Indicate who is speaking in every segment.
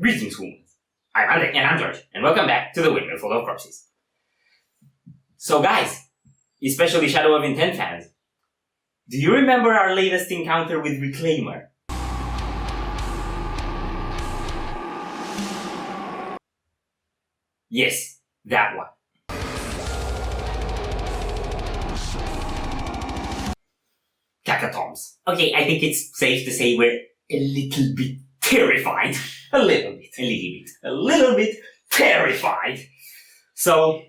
Speaker 1: Greetings, humans. I'm Andre, and I'm George, and welcome back to the Windmill full of corpses. So guys, especially Shadow of Intent fans, do you remember our latest encounter with Reclaimer? Yes, that one. Catacombs. Okay, I think it's safe to say we're a little bit terrified. A little bit terrified. So,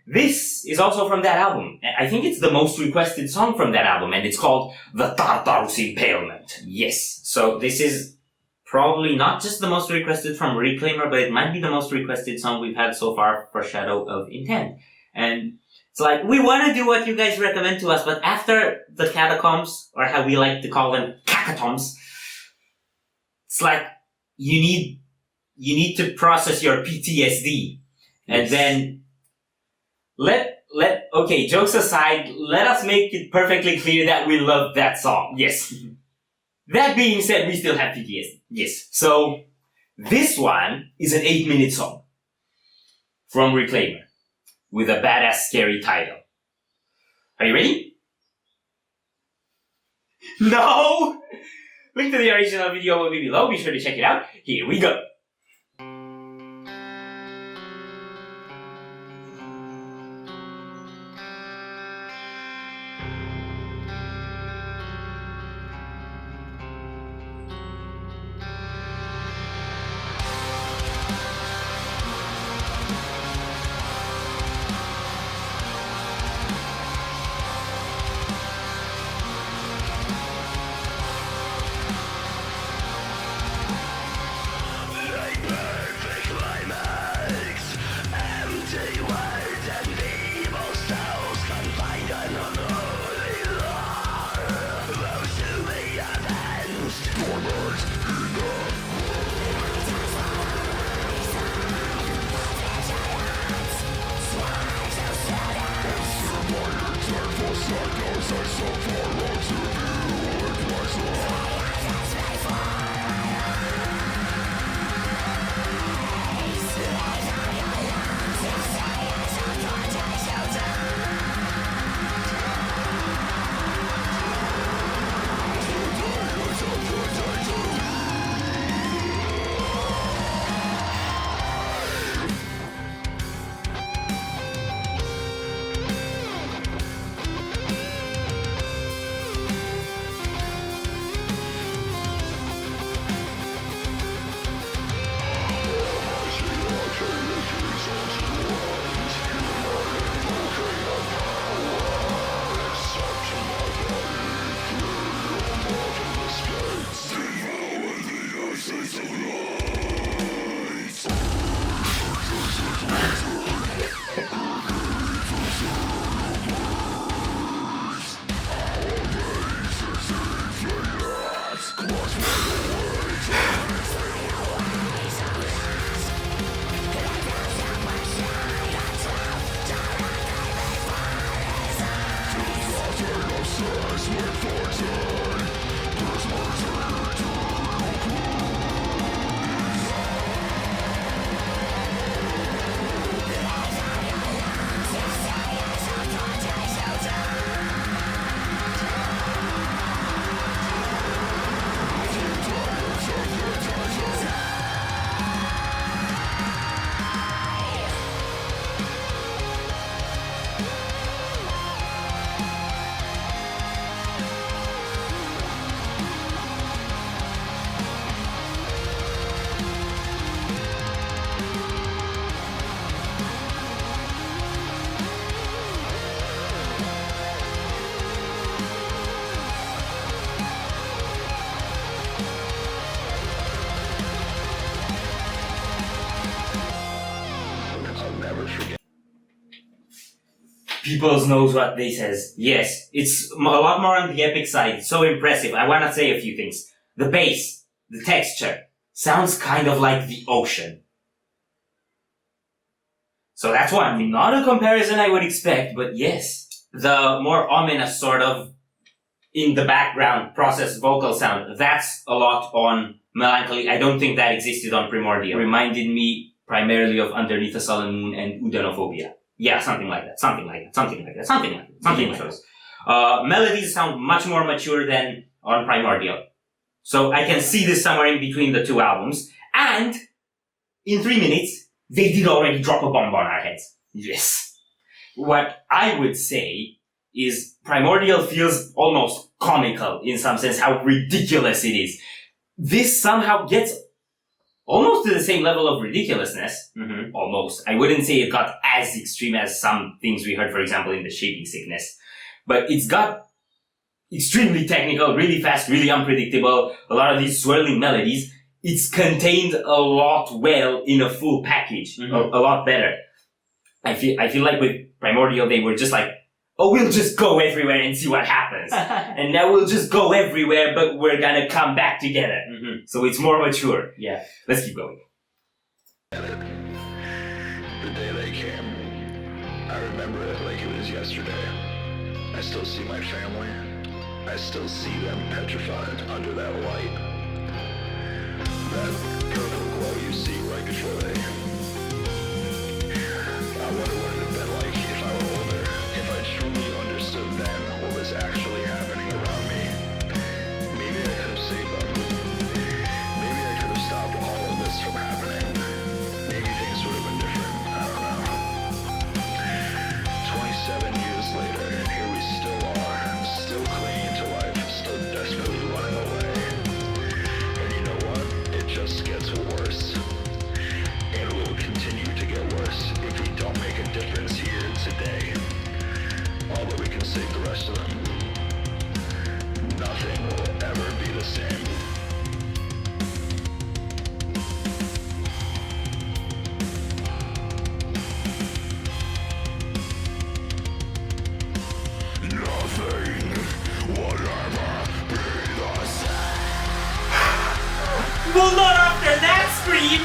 Speaker 1: this is also from that album. I think it's the most requested song from that album, and it's called The Tartarus Impalement. Yes. So this is probably not just the most requested from Reclaimer, but it might be the most requested song we've had so far for Shadow of Intent. And it's like, we want to do what you guys recommend to us, but after the catacombs, or how we like to call them, catacombs, it's like, you need to process your PTSD. And then, okay, jokes aside, let us make it perfectly clear that we love that song. Yes. That being said, we still have PTSD. Yes. So, this one is an 8-minute song from Reclaimer with a badass scary title. Are you ready? No! Link to the original video will be below. Be sure to check it out. Here we go. Peoples knows what they says. Yes, it's a lot more on the epic side. It's so impressive. I want to say a few things. The bass, the texture, sounds kind of like the ocean. So that's one. Not a comparison I would expect, but yes. The more ominous sort of in the background processed vocal sound. That's a lot on Melancholy. I don't think that existed on Primordial. It reminded me primarily of Underneath a Sullen Moon and Udanophobia. Yeah, something like that. Melodies sound much more mature than on Primordial. So I can see this somewhere in between the two albums. And in 3 minutes, they did already drop a bomb on our heads. Yes. What I would say is Primordial feels almost comical in some sense, how ridiculous it is. This somehow gets almost to the same level of ridiculousness. Mm-hmm. Almost. I wouldn't say it got as extreme as some things we heard, for example, in the Shaping Sickness. But it's got extremely technical, really fast, really unpredictable, a lot of these swirling melodies. It's contained a lot well in a full package. Mm-hmm. A lot better. I feel like with Primordial, they were just like, oh, we'll just go everywhere and see what happens. And now we'll just go everywhere, but we're gonna come back together. Mm-hmm. So it's more mature. Yeah. Let's keep going.
Speaker 2: The day they came, I remember it like it was yesterday. I still see my family. I still see them petrified under that light. That purple glow you see right before they... I wonder what it would have been like if I were older, if I truly understood then what was actually happening around me. Maybe I could have saved them. Maybe I could have stopped all of this from happening. Maybe things would have been different. I don't know. 27 years later, here we still are, still clinging to life, still desperately running away. And you know what? It just gets worse. And it will continue to get worse if we don't make a difference here today. All that we can save the rest of them. Nothing will ever be the same. Nothing will ever be the same.
Speaker 1: Well, not after that scream!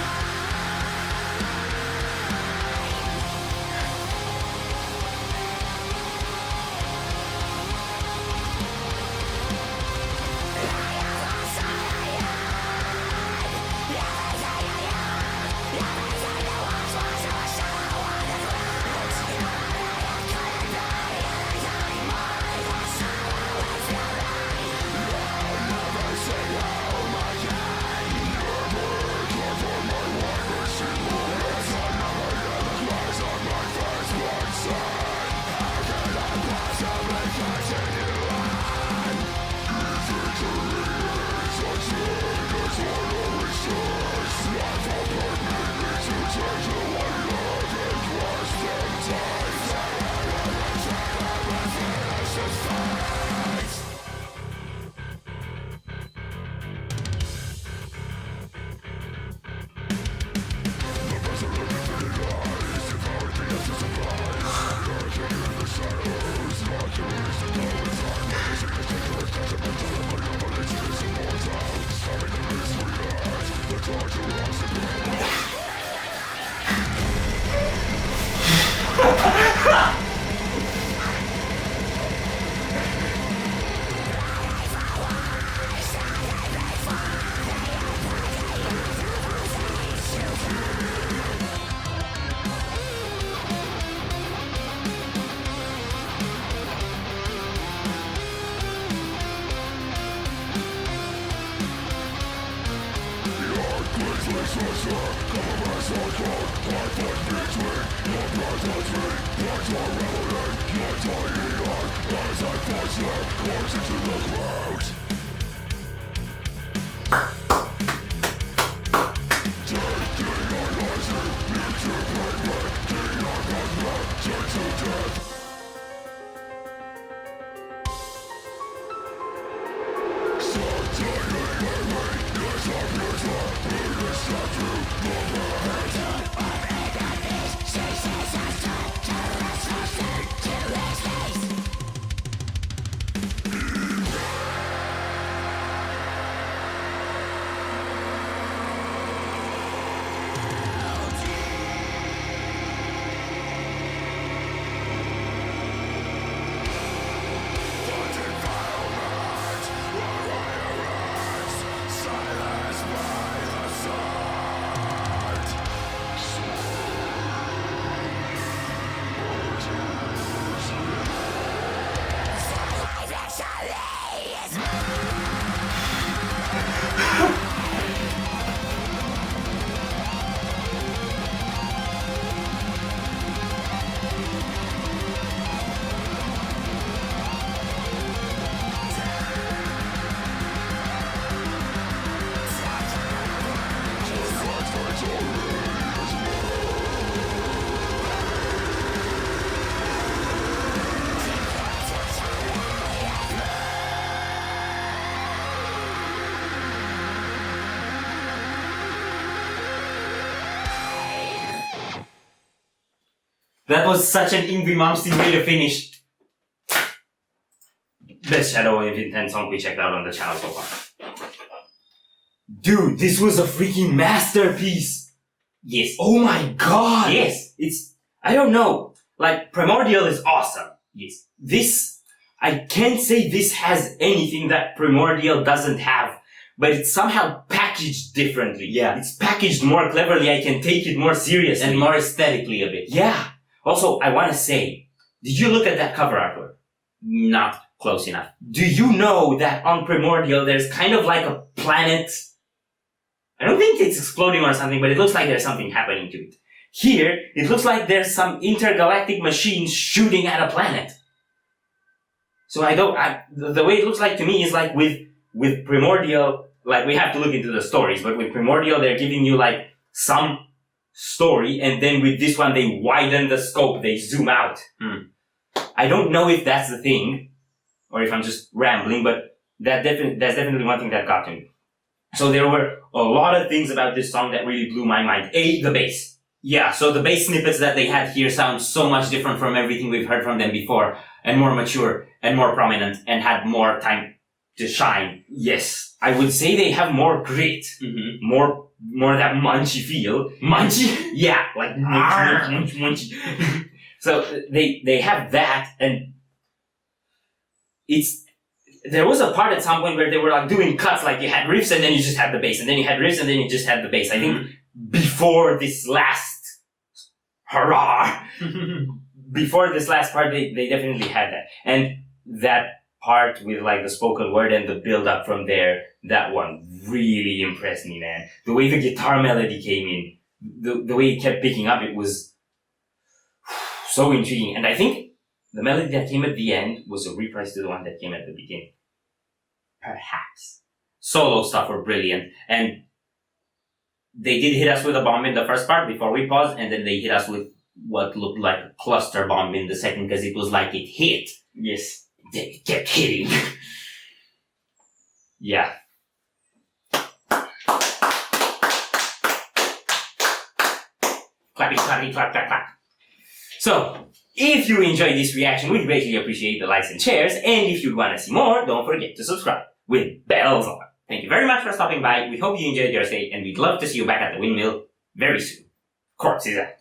Speaker 1: That was such an Ingrid Malmsteen way to finish the Shadow of Intent song we checked out on the channel so far. Dude, this was a freaking masterpiece! Yes. Oh my god! Yes, I don't know. Like, Primordial is awesome. Yes. This, I can't say this has anything that Primordial doesn't have, but it's somehow packaged differently. Yeah. It's packaged more cleverly, I can take it more seriously. And more aesthetically a bit. Yeah. Also, I want to say, did you look at that cover artwork? Not close enough. Do you know that on Primordial there's kind of like a planet? I don't think it's exploding or something, but it looks like there's something happening to it. Here, it looks like there's some intergalactic machine shooting at a planet. So the way it looks like to me is like with Primordial, like we have to look into the stories, but with Primordial they're giving you like some story, and then with this one they widen the scope, they zoom out. I don't know if that's the thing, or if I'm just rambling, but that's definitely one thing that got to me. So there were a lot of things about this song that really blew my mind. The bass. Yeah, so the bass snippets that they had here sound so much different from everything we've heard from them before, and more mature, and more prominent, and had more time to shine. Yes. I would say they have more grit. Mm-hmm. More that munchy feel. Munchy? Yeah, like munchy. So they have that, and there was a part at some point where they were like doing cuts, like you had riffs and then you just had the bass, and then you had riffs and then you just had the bass. I think before this last hurrah, before this last part, they definitely had that. And that part with like the spoken word and the build up from there, that one really impressed me, man. The way the guitar melody came in, the way it kept picking up, it was so intriguing. And I think the melody that came at the end was a reprise to the one that came at the beginning. Perhaps. Solo stuff were brilliant. And they did hit us with a bomb in the first part before we paused, and then they hit us with what looked like a cluster bomb in the second, because it was like it hit. Yes. It kept hitting. Yeah. Clappy, clappy, clap, clap, clap. So, if you enjoyed this reaction, we'd greatly appreciate the likes and shares, and if you want to see more, don't forget to subscribe with bells on. Thank you very much for stopping by. We hope you enjoyed your stay, and we'd love to see you back at the Windmill very soon. Corpse is out.